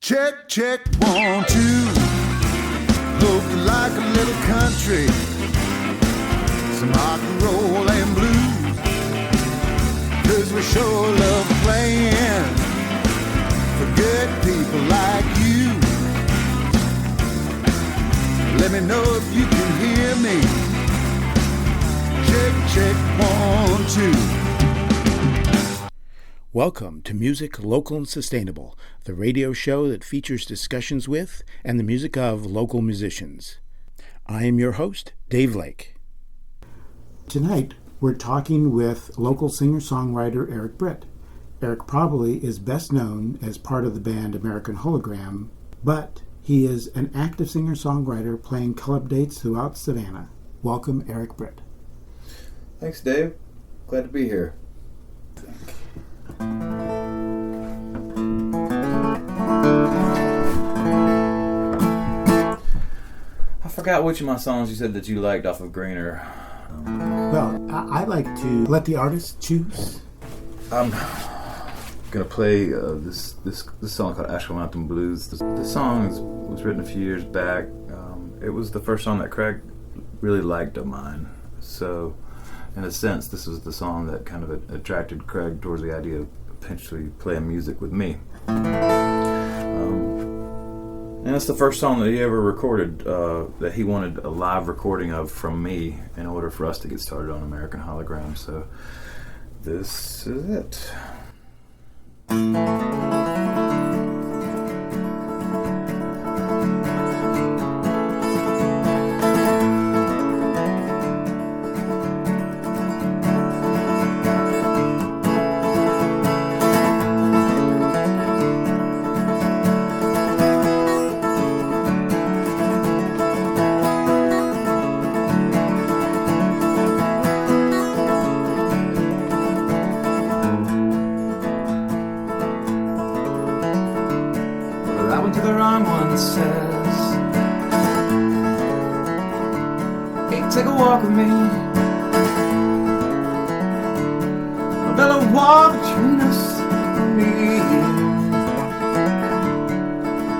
Check, check, 1, 2. Hope you like a little country, some rock and roll and blues, 'cause we sure love playing for good people like you. Let me know if you can hear me. Check, check, 1, 2. Welcome to Music Local and Sustainable, the radio show that features discussions with and the music of local musicians. I am your host, Dave Lake. Tonight, we're talking with local singer-songwriter Eric Britt. Eric probably is best known as part of the band American Hologram, but he is an active singer-songwriter playing club dates throughout Savannah. Welcome, Eric Britt. Thanks, Dave. Glad to be here. I forgot which of my songs you said that you liked off of Greener. Well, I like to let the artist choose. I'm gonna play this song called Asheville Mountain Blues. This song was written a few years back. It was the first song that Craig really liked of mine. So, in a sense, this was the song that kind of attracted Craig towards the idea of potentially playing music with me. And it's the first song that he ever recorded that he wanted a live recording of from me in order for us to get started on American Hologram. So this is it. Take a walk with me. A bellow wall between us and me.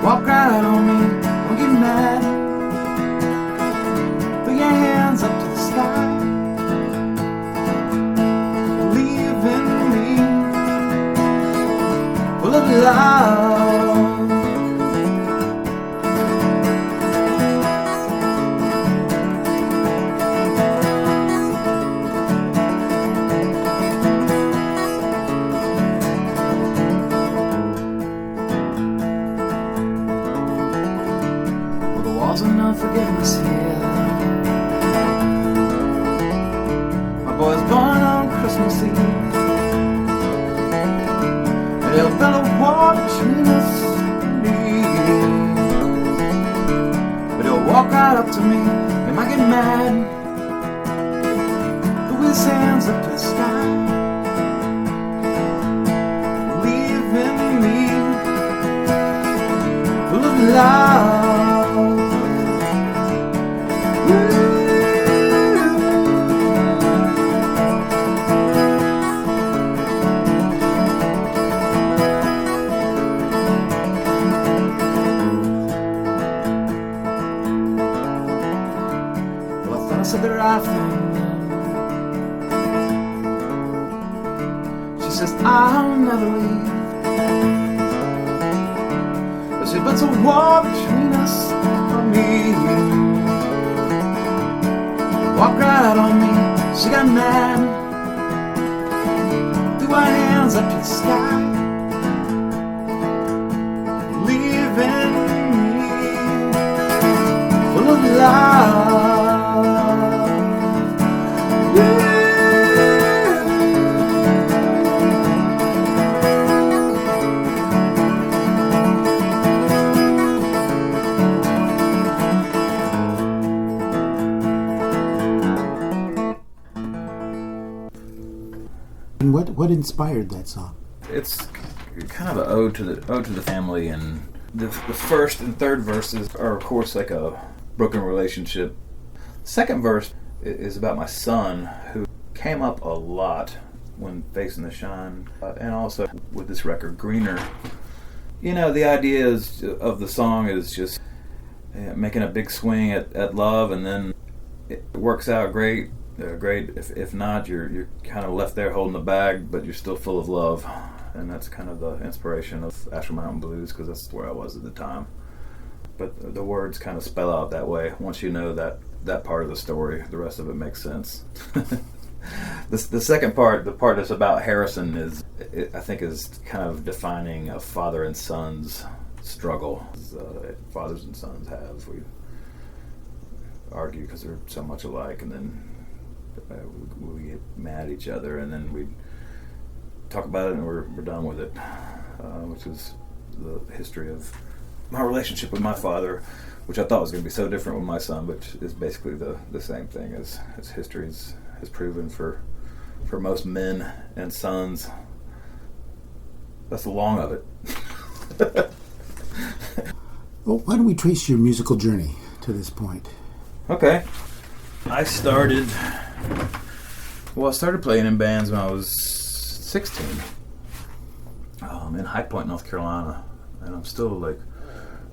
Walk right on me, don't get mad. Put your hands up to the sky. Believe in me, full of love. Forgiveness here. My boy's born on Christmas Eve. A little fellow war between us and me. But he'll walk right up to me. He might get mad, but with his hands up to the sky. Believe in me, full of love. Said the right thing. She says I'll never leave, but she puts a wall between us and me. Walk right on me, she got mad. Threw her hands up to the sky. Believe in me, full of love. And what inspired that song? It's kind of an ode to the family, and the first and third verses are, of course, like a broken relationship. The second verse is about my son, who came up a lot when facing the shine, and also with this record, Greener. The idea of the song is just making a big swing at love, and then it works out great. Great. If not, you're kind of left there holding the bag, but you're still full of love, and that's kind of the inspiration of Asheville Mountain Blues, because that's where I was at the time. But the words kind of spell out that way. Once you know that part of the story, the rest of it makes sense. The second part, the part that's about Harrison, I think is kind of defining a father and son's struggle. Fathers and sons have. We argue because they're so much alike, and then we get mad at each other, and then we talk about it, and we're done with it, which is the history of my relationship with my father, which I thought was going to be so different with my son, which is basically the same thing as history has proven for most men and sons. That's the long of it. Well, why don't we trace your musical journey to this point? Okay. I started playing in bands when I was 16 in High Point, North Carolina, and I'm still like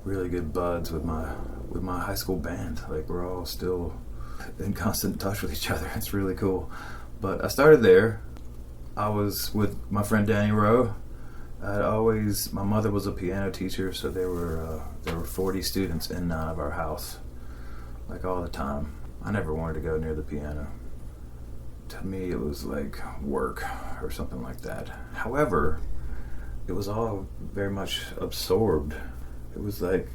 really good buds with my high school band. Like, we're all still in constant touch with each other. It's really cool. But I started there. I was with my friend Danny Rowe. My mother was a piano teacher, so there were 40 students in and out of our house, like all the time. I never wanted to go near the piano. To me, it was like work or something like that. However, it was all very much absorbed. It was like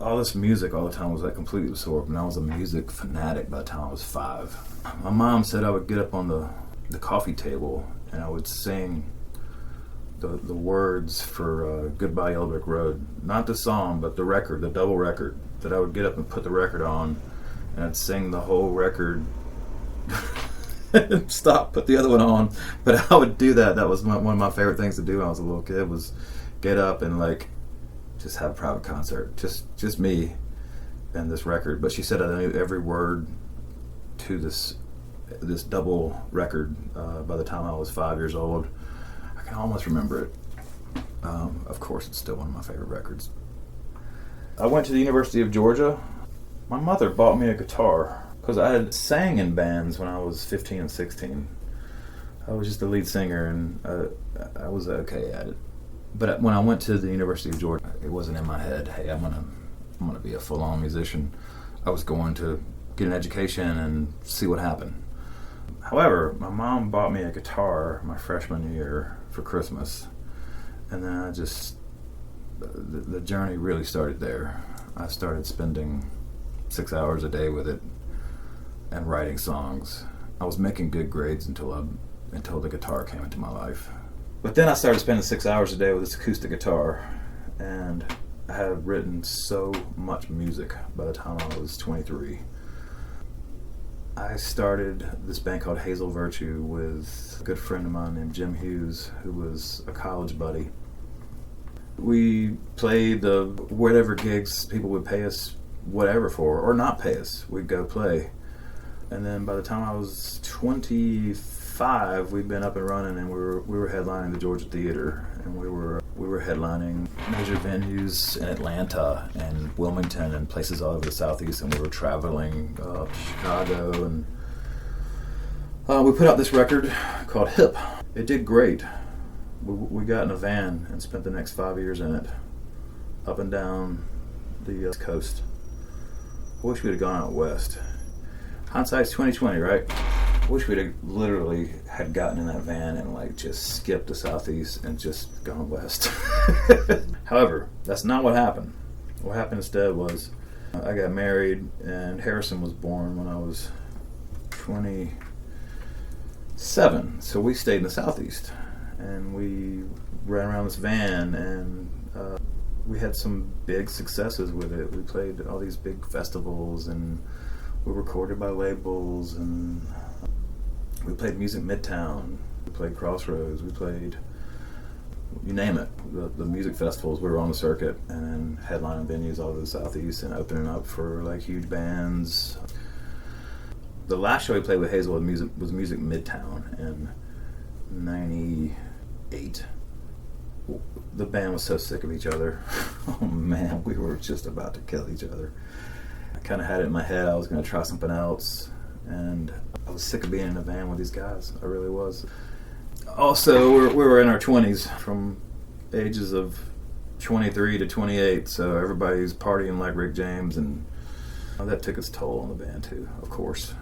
all this music all the time was like completely absorbed, and I was a music fanatic by the time I was 5. My mom said I would get up on the coffee table and I would sing the words for Goodbye Yellow Brick Road. Not the song, but the record, the double record. That I would get up and put the record on, and I'd sing the whole record. Stop, put the other one on. But I would do that. That was one of my favorite things to do when I was a little kid, was get up and like just have a private concert. Just me and this record. But she said I knew every word to this double record by the time I was 5 years old. I can almost remember it. Of course, it's still one of my favorite records. I went to the University of Georgia. My mother bought me a guitar because I had sang in bands when I was 15 and 16. I was just the lead singer, and I was okay at it. But when I went to the University of Georgia, it wasn't in my head, hey, I'm gonna be a full-on musician. I was going to get an education and see what happened. However, my mom bought me a guitar my freshman year for Christmas, and then the journey really started there. I started spending 6 hours a day with it and writing songs. I was making good grades until the guitar came into my life. But then I started spending 6 hours a day with this acoustic guitar, and I had written so much music by the time I was 23. I started this band called Hazel Virtue with a good friend of mine named Jim Hughes, who was a college buddy. We played whatever gigs people would pay us whatever for, or not pay us. We'd go play. And then by the time I was 25, we'd been up and running, and we were headlining the Georgia Theater, and we were headlining major venues in Atlanta and Wilmington and places all over the Southeast, and we were traveling to Chicago, and we put out this record called Hip. It did great. We got in a van and spent the next 5 years in it, up and down the coast. I wish we'd have gone out west. Hindsight's 20/20, right? I wish we'd have literally had gotten in that van and like just skipped the Southeast and just gone west. However, that's not what happened. What happened instead was I got married, and Harrison was born when I was 27. So we stayed in the Southeast, and we ran around this van, and we had some big successes with it. We played all these big festivals, and we recorded by labels, and we played Music Midtown, we played Crossroads, we played, you name it, the music festivals. We were on the circuit and headlining venues all over the Southeast and opening up for like huge bands. The last show we played with Hazel was Music Midtown in 98. the band was so sick of each other. Oh man, we were just about to kill each other. I kind of had it in my head I was going to try something else, and I was sick of being in a band with these guys. I really was. Also, we were in our 20s, from ages of 23 to 28, so everybody's partying like Rick James, and that took its toll on the band too, of course.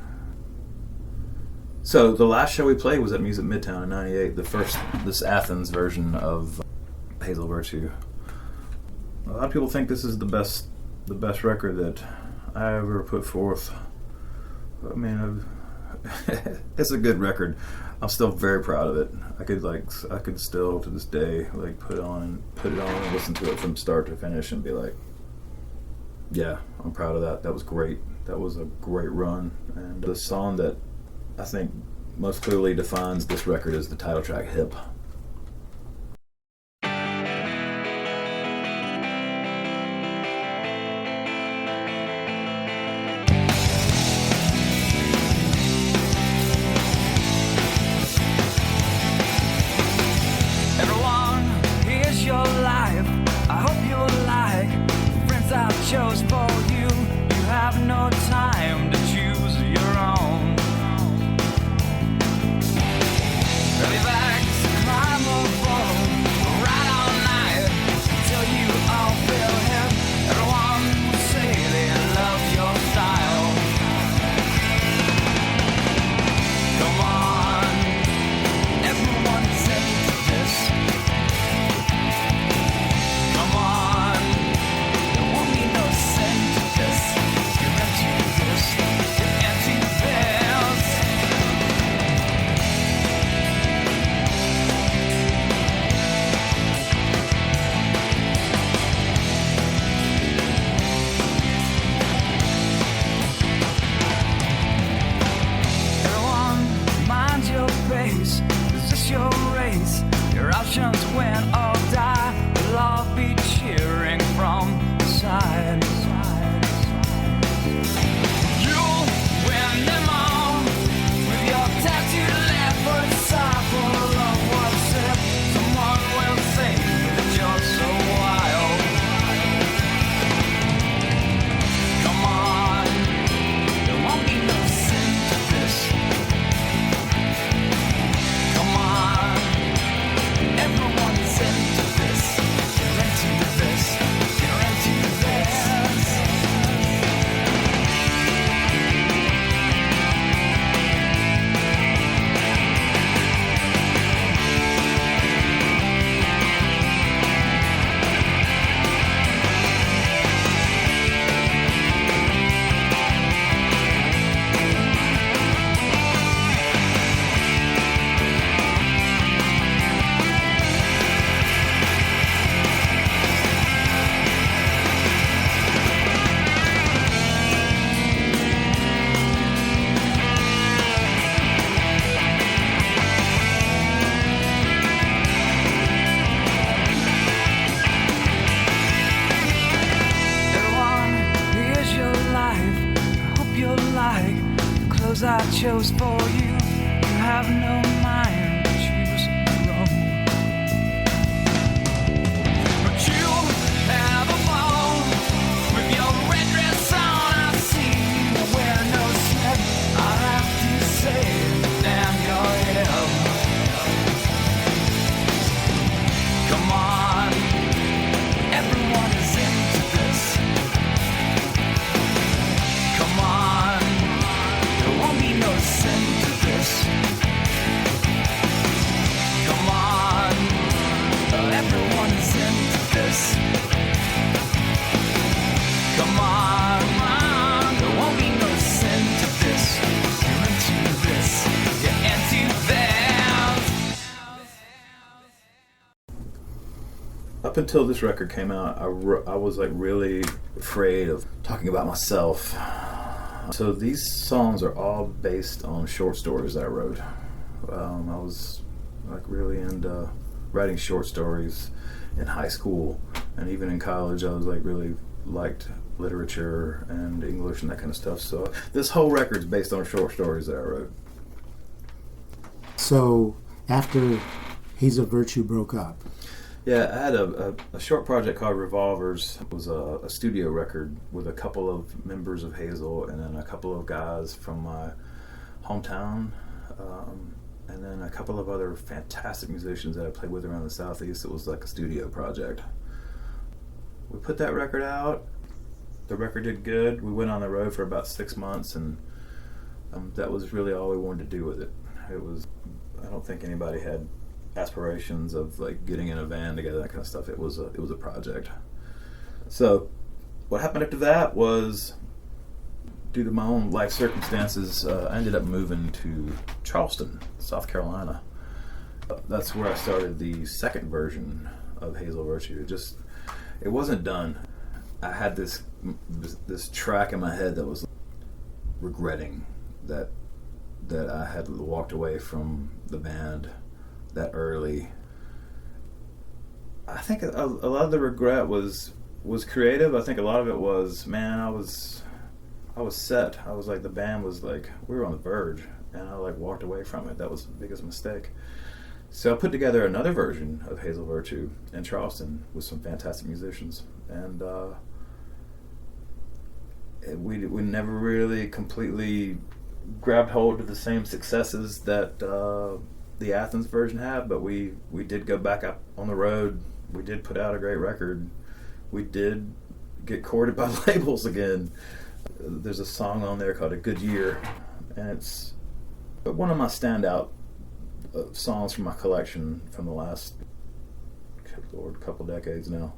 So the last show we played was at Music Midtown in '98, this Athens version of Hazel Virtue. A lot of people think this is the best record that I ever put forth. I mean, it's a good record. I'm still very proud of it. I could still to this day put it on and listen to it from start to finish and be like, yeah, I'm proud of that. That was great. That was a great run. And the song that I think most clearly defines this record is the title track, Hip. Chose for you. You have no time to choose your own. Heavy bags, climb or fall, ride all night till you all feel hip. Everyone will say they love your style. Come on, everyone's into this. Come on. Is this your race? Your options win or die. We'll all be cheering from the side. You'll win them all with your tattooed leopard sock full of what's it. Someone will say that you're so wild. Come on, there won't be no sin to this. Everyone's into this. You're into this. You're into this. I chose for you. You have no mind to choose your own. But you have a ball with your red dress on. I see you wear no slip. I have to say, damn your hip. Come on, everyone is into this. Come on. Won't be no sin to this. Come on, everyone is into this. Come on, there won't be no sin to this. You're into this. You're into this. Up until this record came out, I was really afraid of talking about myself. So these songs are all based on short stories that I wrote. I was really into writing short stories in high school, and even in college I was really liked literature and English and that kind of stuff. So this whole record's based on short stories that I wrote. So after Hazel Virtue broke up, Yeah, I had a short project called Revolvers. It was a studio record with a couple of members of Hazel and then a couple of guys from my hometown, and then a couple of other fantastic musicians that I played with around the Southeast. It was like a studio project. We put that record out. The record did good. We went on the road for about 6 months, and that was really all we wanted to do with it. I don't think anybody had aspirations of like getting in a van together, that kind of stuff. It was a project. So what happened after that was, due to my own life circumstances, I ended up moving to Charleston, South Carolina. That's where I started the second version of Hazel Virtue. It wasn't done. I had this track in my head that was regretting that I had walked away from the band that early. I think a lot of the regret was creative. I think a lot of it was, man, I was set. I was like, the band was like, we were on the verge, and I like walked away from it. That was the biggest mistake. So I put together another version of Hazel Virtue in Charleston with some fantastic musicians, and we never really completely grabbed hold of the same successes that the Athens version had, but we did go back up on the road. We did put out a great record. We did get courted by labels again. There's a song on there called A Good Year, and it's one of my standout songs from my collection from the last, good Lord, couple decades now.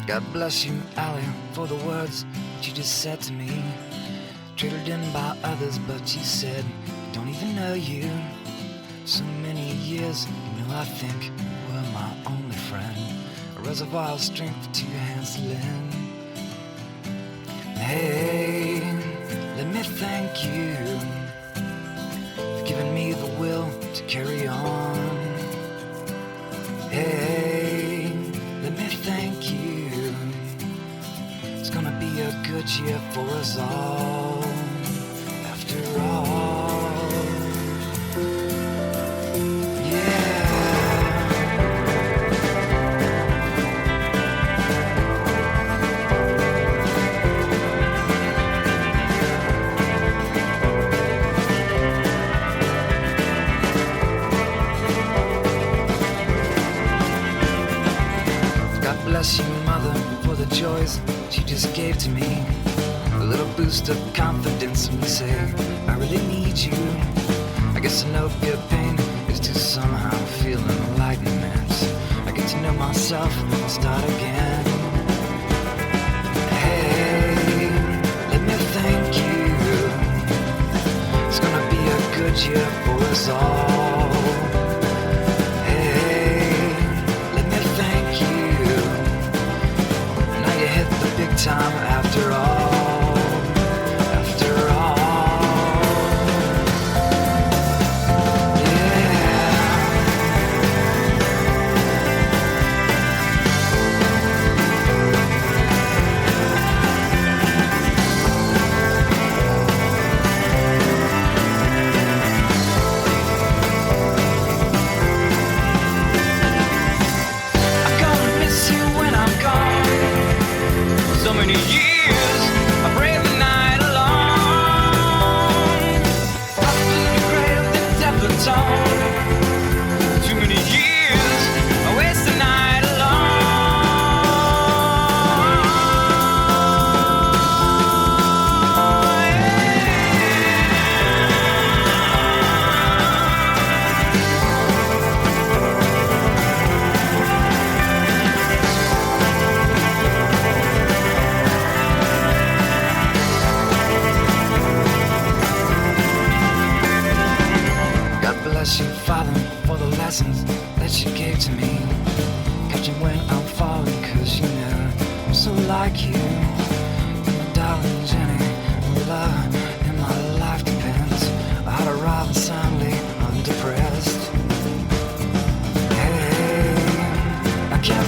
God bless you, Allie, for the words that you just said to me. Traded in by others, but you said, don't even know you. So many years, you know, I think you were my only friend. A reservoir of strength for 2 hands to lend. Hey, let me thank you for giving me the will to carry on. Hey, let me thank you. It's gonna be a good year for us all, after all. Yeah. God bless you, Mother, for the joys she just gave to me. A little boost of confidence when you say, I really need you. I guess I know your pain is to somehow feel enlightenment. I get to know myself and start again. Hey, let me thank you. It's gonna be a good year for us all. Hey, let me thank you. Now you hit the big time after all. So many years, I pray the night along. Often the grave, the devil tone. Too many years, I waste the night alone. Bless you, Father, for the lessons that you gave to me. Catching when I'm falling, cause you know I'm so like you. And my darling Jenny, love in my life depends on how to rise soundly undepressed.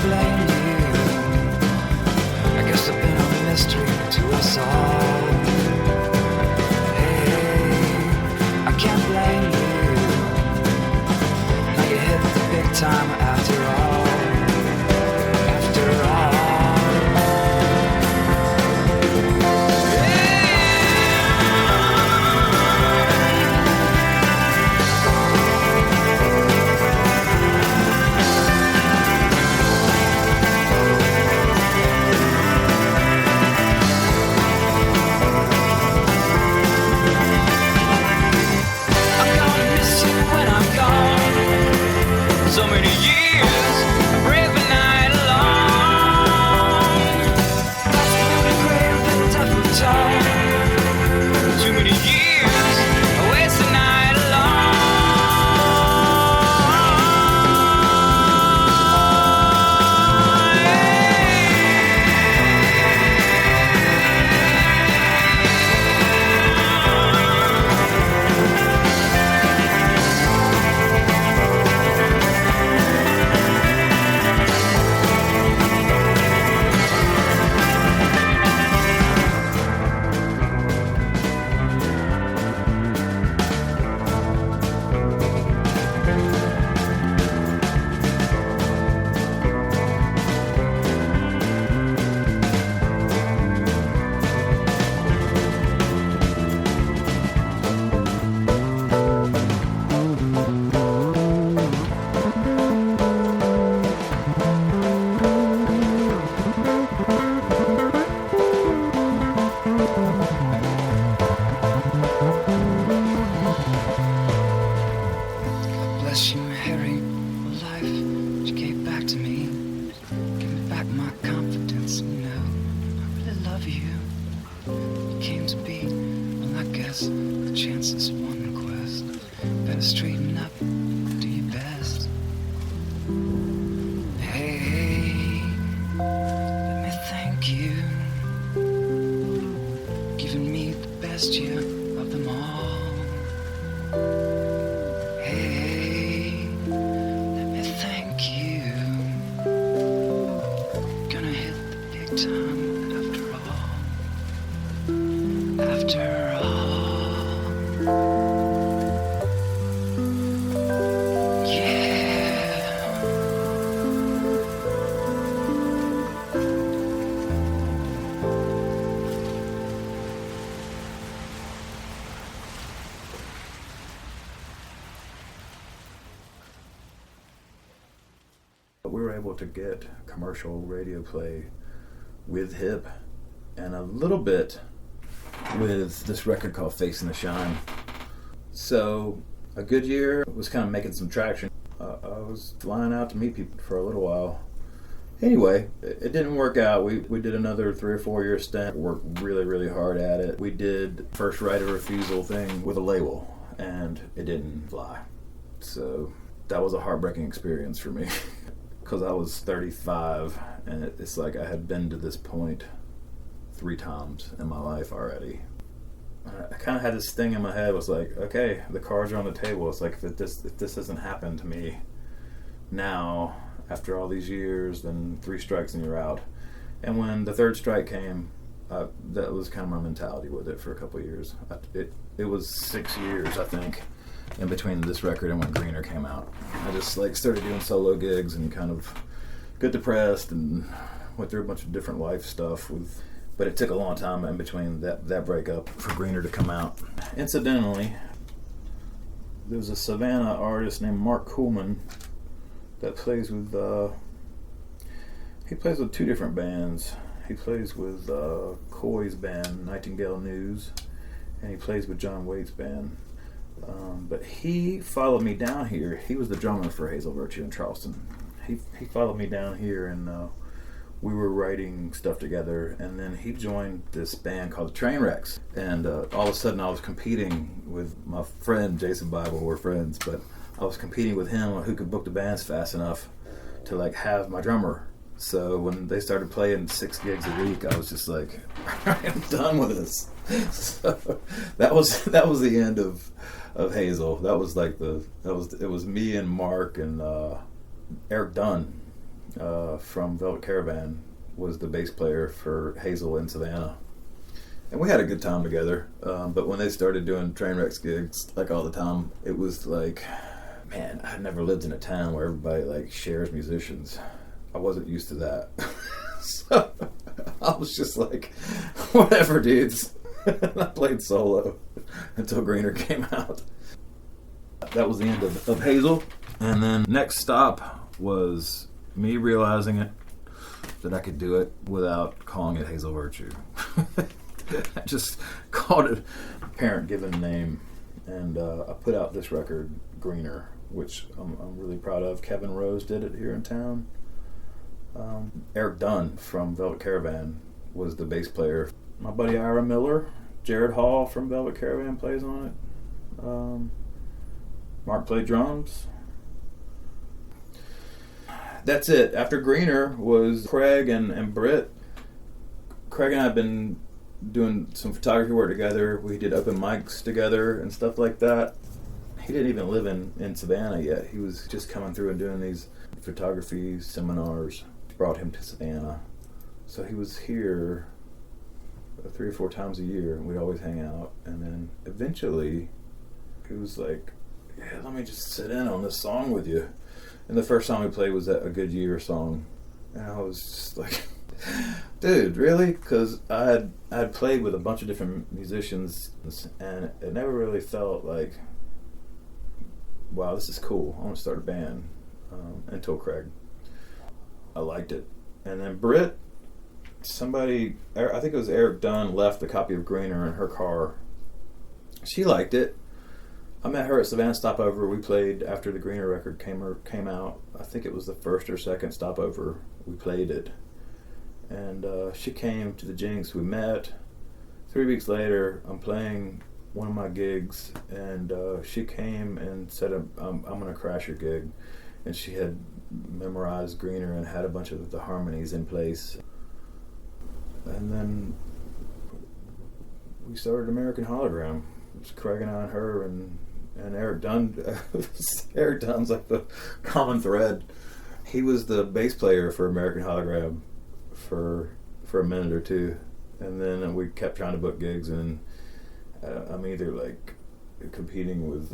blame you. I guess I've been a mystery to us all. Hey, I can't blame you. Now you hit the big time after all. After all. So many years, I break the night along. That's the grave that death will talk. Too many years, I waste the night We were able to get commercial radio play with Hip and a little bit with this record called Facing the Shine. So a good year was kind of making some traction. I was flying out to meet people for a little while. Anyway, it didn't work out. We did another 3 or 4 year stint, worked really, really hard at it. We did first right of refusal thing with a label, and it didn't fly. So that was a heartbreaking experience for me. Because I was 35, and it's like I had been to this point 3 times in my life already. I kind of had this thing in my head. Was like, okay, the cards are on the table. It's like if this doesn't happen to me now, after all these years, then 3 strikes and you're out. And when the 3rd strike came, that was kind of my mentality with it for a couple of years. It was 6 years, I think, in between this record and when Greener came out. I just started doing solo gigs and kind of got depressed and went through a bunch of different life stuff but it took a long time in between that breakup for Greener to come out. Incidentally, there was a Savannah artist named Mark Kuhlman that plays with he plays with 2 different bands. He plays with Coy's band, Nightingale News, and he plays with John Waite's band. But he followed me down here. He was the drummer for Hazel Virtue in Charleston. He followed me down here, and we were writing stuff together. And then he joined this band called Trainwrecks. And all of a sudden, I was competing with my friend Jason Bible. We're friends, but I was competing with him on who could book the bands fast enough to have my drummer. So when they started playing 6 gigs a week, I was just like, I'm done with this. So that was the end of Hazel. That was it was me and Mark and Eric Dunn from Velvet Caravan was the bass player for Hazel in Savannah. And we had a good time together. But when they started doing Trainwrecks gigs, like all the time, it was like, man, I'd never lived in a town where everybody like shares musicians. I wasn't used to that. So I was just like, whatever, dudes. I played solo until Greener came out. That was the end of Hazel. And then next stop was me realizing that I could do it without calling it Hazel Virtue. I just called it a parent-given name, and I put out this record, Greener, which I'm really proud of. Kevin Rose did it here in town. Eric Dunn from Velvet Caravan was the bass player. My buddy Ira Miller, Jared Hall from Velvet Caravan plays on it. Mark played drums. That's it. After Greener was Craig and Britt. Craig and I have been doing some photography work together. We did open mics together and stuff like that. He didn't even live in Savannah yet. He was just coming through and doing these photography seminars. Brought him to Savannah. So he was here 3 or 4 times a year, and we'd always hang out. And then eventually he was like, yeah, let me just sit in on this song with you. And the first song we played was that A Good Year song. And I was just like, dude, really? Because I had played with a bunch of different musicians, and it never really felt like, wow, this is cool. I want to start a band. Until Craig. I liked it. And then Britt, somebody, I think it was Eric Dunn, left a copy of Greener in her car. She liked it. I met her at Savannah Stopover. We played after the Greener record came out. I think it was the first or second stopover we played it. And she came to the Jinx. We met. 3 weeks later, I'm playing one of my gigs, and she came and said, I'm going to crash your gig. And she had memorized Greener and had a bunch of the harmonies in place. And then we started American Hologram. It was Craig and I and her and Eric Dunn. Eric Dunn's like the common thread. He was the bass player for American Hologram for a minute or two. And then we kept trying to book gigs, and I'm either like competing with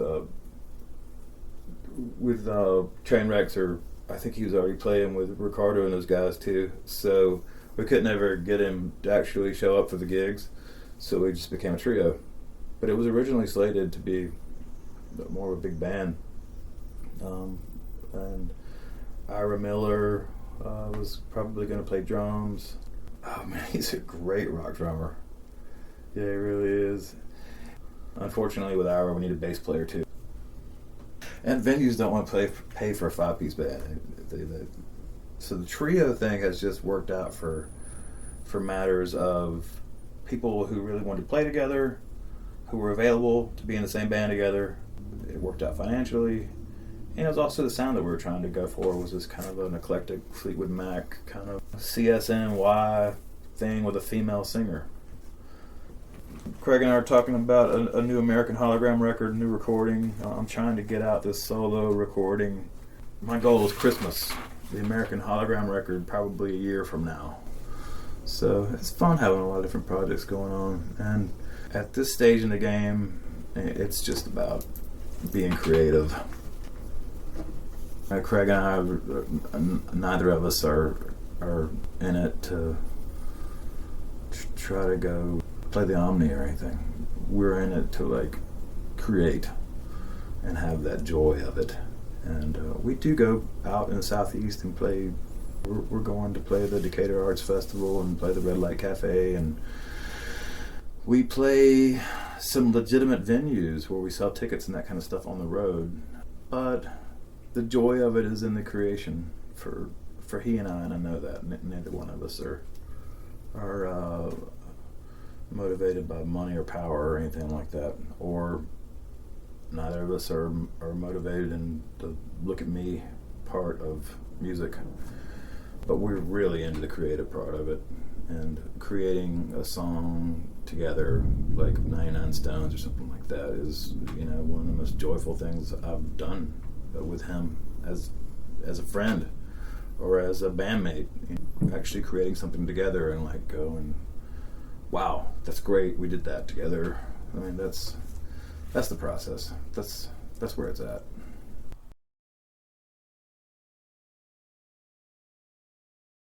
Trainwrecks, or I think he was already playing with Ricardo and those guys too. So we couldn't ever get him to actually show up for the gigs, so we just became a trio. But it was originally slated to be more of a big band. And Ira Miller was probably going to play drums. Oh man, he's a great rock drummer. Yeah, he really is. Unfortunately, with Ira, we need a bass player too. And venues don't want to pay for a 5-piece band. So the trio thing has just worked out for matters of people who really wanted to play together, who were available to be in the same band together. It worked out financially. And it was also the sound that we were trying to go for was this kind of an eclectic Fleetwood Mac kind of CSNY thing with a female singer. Craig and I are talking about a new American Hologram record, new recording. I'm trying to get out this solo recording. My goal is Christmas, the American Hologram record, probably a year from now. So it's fun having a lot of different projects going on. And at this stage in the game, it's just about being creative. Craig and I, neither of us are in it to try to go play the Omni or anything. We're in it to like create and have that joy of it. And we do go out in the Southeast and play. We're going to play the Decatur Arts Festival and play the Red Light Cafe, and we play some legitimate venues where we sell tickets and that kind of stuff on the road. But the joy of it is in the creation for he and I know that neither one of us are motivated by money or power or anything like that, or neither of us are motivated in the look at me part of music, but we're really into the creative part of it, and creating a song together like 99 Stones or something like that is, one of the most joyful things I've done with him as a friend. or as a bandmate, actually creating something together and like going, wow, that's great, we did that together. I mean, that's the process. That's where it's at.